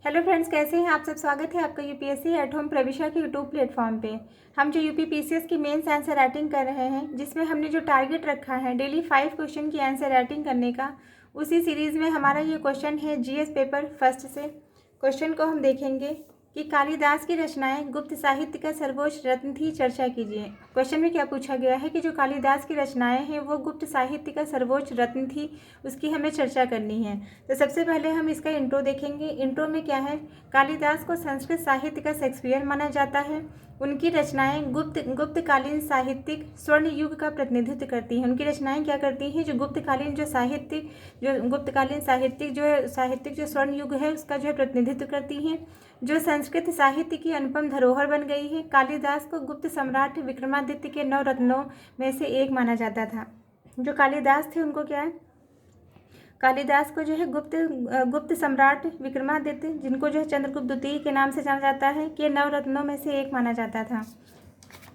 Hello friends, कैसे हैं आप सब। स्वागत है आपका यूपीएससी एट होम प्रविशा के यूट्यूब प्लेटफॉर्म पे। हम जो यूपी पीसीएस की मेंस आंसर राइटिंग कर रहे हैं, जिसमें हमने जो टारगेट रखा है डेली 5 क्वेश्चन की आंसर राइटिंग करने का, उसी सीरीज़ में हमारा ये क्वेश्चन है जीएस पेपर फर्स्ट से। क्वेश्चन को हम देखेंगे कि कालिदास की रचनाएं गुप्त साहित्य का सर्वोच्च रत्न थी, चर्चा कीजिए। क्वेश्चन में क्या पूछा गया है कि जो कालिदास की रचनाएं हैं वो गुप्त साहित्य का सर्वोच्च रत्न थी, उसकी हमें चर्चा करनी है। तो सबसे पहले हम इसका इंट्रो देखेंगे। इंट्रो में क्या है, कालिदास को संस्कृत साहित्य का शेक्सपियर माना जाता है। उनकी रचनाएं गुप्तकालीन साहित्यिक स्वर्ण युग का प्रतिनिधित्व करती हैं। उनकी रचनाएं क्या करती हैं, जो गुप्तकालीन साहित्यिक जो स्वर्ण युग है उसका जो है प्रतिनिधित्व करती हैं, जो संस्कृत साहित्य की अनुपम धरोहर बन गई है। कालिदास को गुप्त सम्राट विक्रमादित्य के 9 रत्नों में से एक माना जाता था। जो कालिदास थे उनको क्या है, कालिदास को जो है गुप्त सम्राट विक्रमादित्य, जिनको जो है चंद्रगुप्त द्वितीय के नाम से जाना जाता है, के 9 रत्नों में से एक माना जाता था।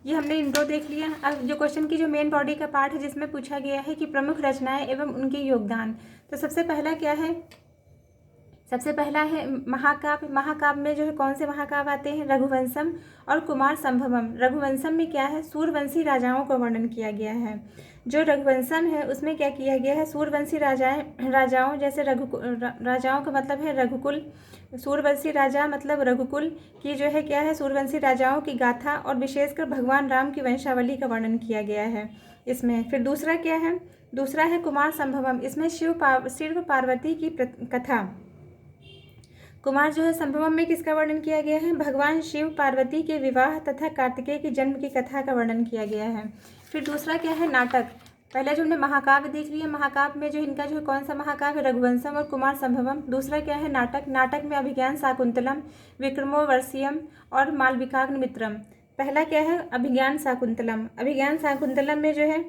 ये हमने इंट्रो देख लिया। अब जो क्वेश्चन की जो मेन बॉडी का पार्ट है, जिसमें पूछा गया है कि प्रमुख रचनाएं एवं उनके योगदान। तो सबसे पहला क्या है, सबसे पहला है महाकाव्य। महाकाव्य में जो है कौन से महाकाव्य आते हैं, रघुवंशम और कुमार संभवम। रघुवंशम में क्या है, सूर्यवंशी राजाओं का वर्णन किया गया है। जो रघुवंशम है उसमें क्या किया गया है, सूर्यवंशी राजाओं जैसे राजाओं का मतलब है रघुकुल। सूर्यवंशी राजा मतलब रघुकुल की जो है क्या है, सूर्यवंशी राजाओं की गाथा और विशेषकर भगवान राम की वंशावली का वर्णन किया गया है इसमें। फिर दूसरा क्या है, दूसरा है कुमार संभवम। इसमें शिव पार्वती की कथा। कुमार जो है संभवम में किसका वर्णन किया गया है, भगवान शिव पार्वती के विवाह तथा कार्तिकेय के जन्म की कथा का वर्णन किया गया है। फिर दूसरा क्या है, नाटक। पहले जो हमने महाकाव्य देख लिया, महाकाव्य में जो इनका जो है कौन सा महाकाव्य, रघुवंशम और कुमार संभवम। दूसरा क्या है, नाटक। नाटक में अभिज्ञान शाकुंतलम, विक्रमोर्वशीयम और मालविकाग्निमित्रम। पहला क्या है, अभिज्ञान शाकुंतलम। अभिज्ञान शाकुंतलम में जो है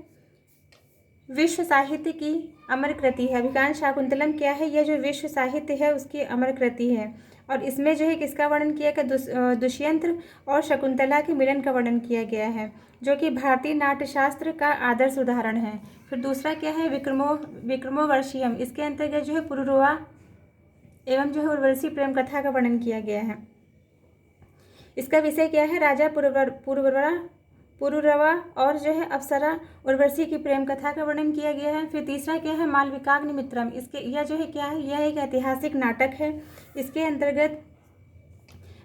विश्व साहित्य की अमर कृति है। अभिज्ञान शाकुंतलम क्या है, यह जो विश्व साहित्य है उसकी अमर कृति है। और इसमें जो है किसका वर्णन किया गया, दुष्यंत और शकुंतला के मिलन का वर्णन किया गया है, जो कि भारतीय नाट्यशास्त्र का आदर्श उदाहरण है। फिर दूसरा क्या है, विक्रमोर्वशीयम। इसके अंतर्गत जो है पुरुरवा एवं जो है उर्वशी प्रेम कथा का वर्णन किया गया है। इसका विषय क्या है, राजा पुरुरवा और जो है अप्सरा उर्वशी की प्रेम कथा का वर्णन किया गया है। फिर तीसरा क्या है, मालविकाग्निमित्रम। इसके यह जो है क्या है, यह एक ऐतिहासिक नाटक है। इसके अंतर्गत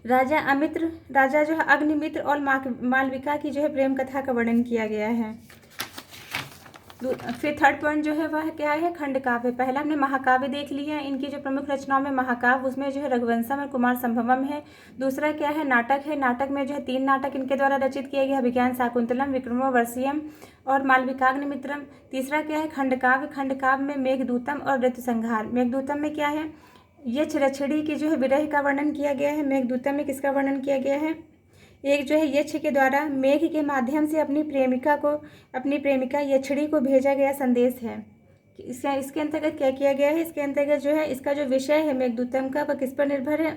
राजा जो है अग्निमित्र और मालविका की जो है प्रेम कथा का वर्णन किया गया है। फिर थर्ड पॉइंट जो है वह क्या है, खंड काव्य। पहला हमने महाकाव्य देख लिया, इनकी जो प्रमुख रचनाओं में महाकाव्य, उसमें जो है रघुवंशम और कुमार संभवम है। दूसरा क्या है, नाटक है। नाटक में जो है 3 नाटक इनके द्वारा रचित किए गए, अभिज्ञान शाकुंतलम, विक्रमोर्वशीयम और मालविकाग्निमित्रम। तीसरा क्या है, खंड काव्य। खंड काव्य में मेघदूतम और ऋतुसंहार। मेघदूतम में क्या है, यक्षरक्षिणी की जो है विरह का वर्णन किया गया है। मेघदूतम में किसका वर्णन किया गया है, एक जो है यक्ष के द्वारा मेघ के माध्यम से अपनी प्रेमिका यक्षिणी को भेजा गया संदेश है। इसके अंतर्गत क्या किया गया है, इसके अंतर्गत जो है इसका जो विषय है मेघदूतम का, वह किस पर निर्भर है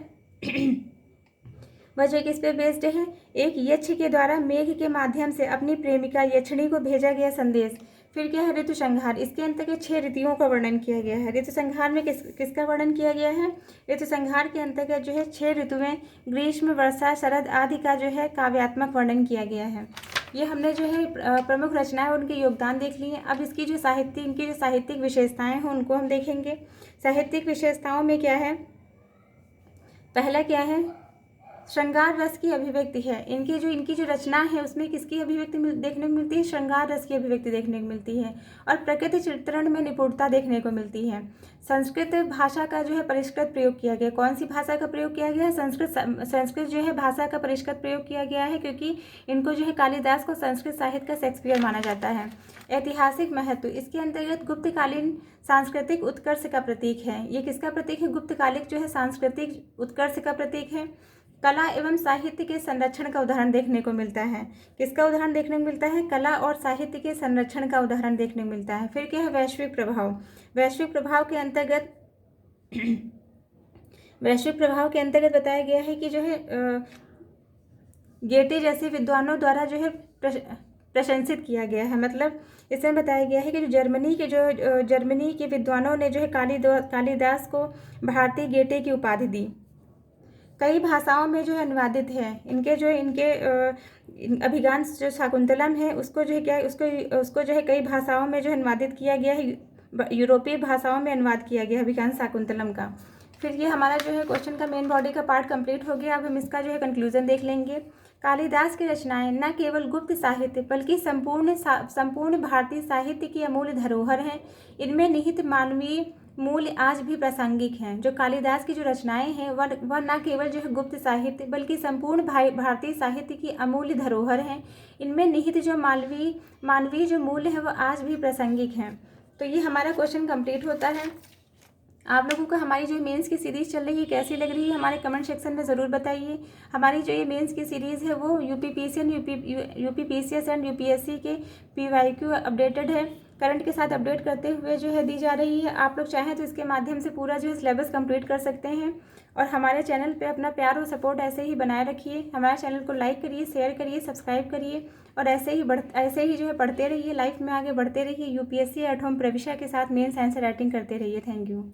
वह जो किस पे बेस्ड है, एक यक्ष के द्वारा मेघ के माध्यम से अपनी प्रेमिका यक्षिणी को भेजा गया संदेश। फिर क्या है, ऋतुसंहार। इसके अंतर्गत 6 ऋतुओं का वर्णन किया गया है। ऋतुसंहार में किसका वर्णन किया गया है, ऋतुसंहार के अंतर्गत जो है 6 ऋतुएं ग्रीष्म, वर्षा, शरद आदि का जो है काव्यात्मक वर्णन किया गया है। ये हमने जो है प्रमुख रचनाएं और उनके योगदान देख लिए। अब इनकी जो साहित्यिक विशेषताएं हैं उनको हम देखेंगे। साहित्यिक विशेषताओं में क्या है, पहला क्या है, श्रृंगार रस की अभिव्यक्ति है। इनकी जो रचना है उसमें किसकी अभिव्यक्ति देखने को मिलती है, श्रृंगार रस की अभिव्यक्ति देखने को मिलती है। और प्रकृति चित्रण में निपुणता देखने को मिलती है। संस्कृत भाषा का जो है परिष्कृत प्रयोग किया गया। कौन सी भाषा का प्रयोग किया गया है, संस्कृत जो है भाषा का परिष्कृत प्रयोग किया गया है, क्योंकि इनको जो है कालिदास को संस्कृत साहित्य का शेक्सपियर माना जाता है। ऐतिहासिक महत्व, इसके अंतर्गत गुप्तकालीन सांस्कृतिक उत्कर्ष का प्रतीक है। ये किसका प्रतीक है, गुप्तकालिक जो है सांस्कृतिक उत्कर्ष का प्रतीक है। कला एवं साहित्य के संरक्षण का उदाहरण देखने को मिलता है। किसका उदाहरण देखने को मिलता है, कला और साहित्य के संरक्षण का उदाहरण देखने को मिलता है। फिर क्या है, वैश्विक प्रभाव। वैश्विक प्रभाव के अंतर्गत बताया गया है कि जो है गेटे जैसे विद्वानों द्वारा जो है प्रशंसित किया गया है। मतलब इसमें बताया गया है कि जर्मनी के विद्वानों ने जो है कालिदास को भारतीय गेटे की उपाधि दी। कई भाषाओं में जो है अनुवादित है। इनके अभिज्ञान जो शाकुंतलम है उसको जो है क्या उसको जो है कई भाषाओं में जो अनुवादित किया गया है, यूरोपीय भाषाओं में अनुवाद किया गया अभिज्ञान शाकुंतलम का। फिर ये हमारा जो है क्वेश्चन का मेन बॉडी का पार्ट कंप्लीट हो गया। अब हम इसका जो है कंक्लूजन देख लेंगे। कालिदास की रचनाएं न केवल गुप्त साहित्य बल्कि संपूर्ण भारतीय साहित्य की अमूल्य धरोहर हैं। इनमें निहित मानवीय मूल्य आज भी प्रासंगिक हैं। जो कालिदास की जो रचनाएं हैं वह न केवल जो है गुप्त साहित्य बल्कि संपूर्ण भारतीय साहित्य की अमूल्य धरोहर हैं। इनमें निहित जो मानवीय जो मूल्य है वह आज भी प्रासंगिक हैं। तो ये हमारा क्वेश्चन कंप्लीट होता है। आप लोगों को हमारी जो मेंस की सीरीज़ चल रही है कैसी लग रही है हमारे कमेंट सेक्शन में ज़रूर बताइए। हमारी जो ये मेंस की सीरीज़ है वो यूपीपीसीएस एंड यूपीएससी के PYQ अपडेटेड है, करंट के साथ अपडेट करते हुए जो है दी जा रही है। आप लोग चाहें तो इसके माध्यम से पूरा जो है सिलेबस कंप्लीट कर सकते हैं। और हमारे चैनल पे अपना प्यार और सपोर्ट ऐसे ही बनाए रखिए। हमारे चैनल को लाइक करिए, शेयर करिए, सब्सक्राइब करिए और ऐसे ही जो है पढ़ते रहिए, लाइफ में आगे बढ़ते रहिए। यूपीएससी एट होम प्रविशा के साथ मेंस आंसर राइटिंग करते रहिए। Thank you.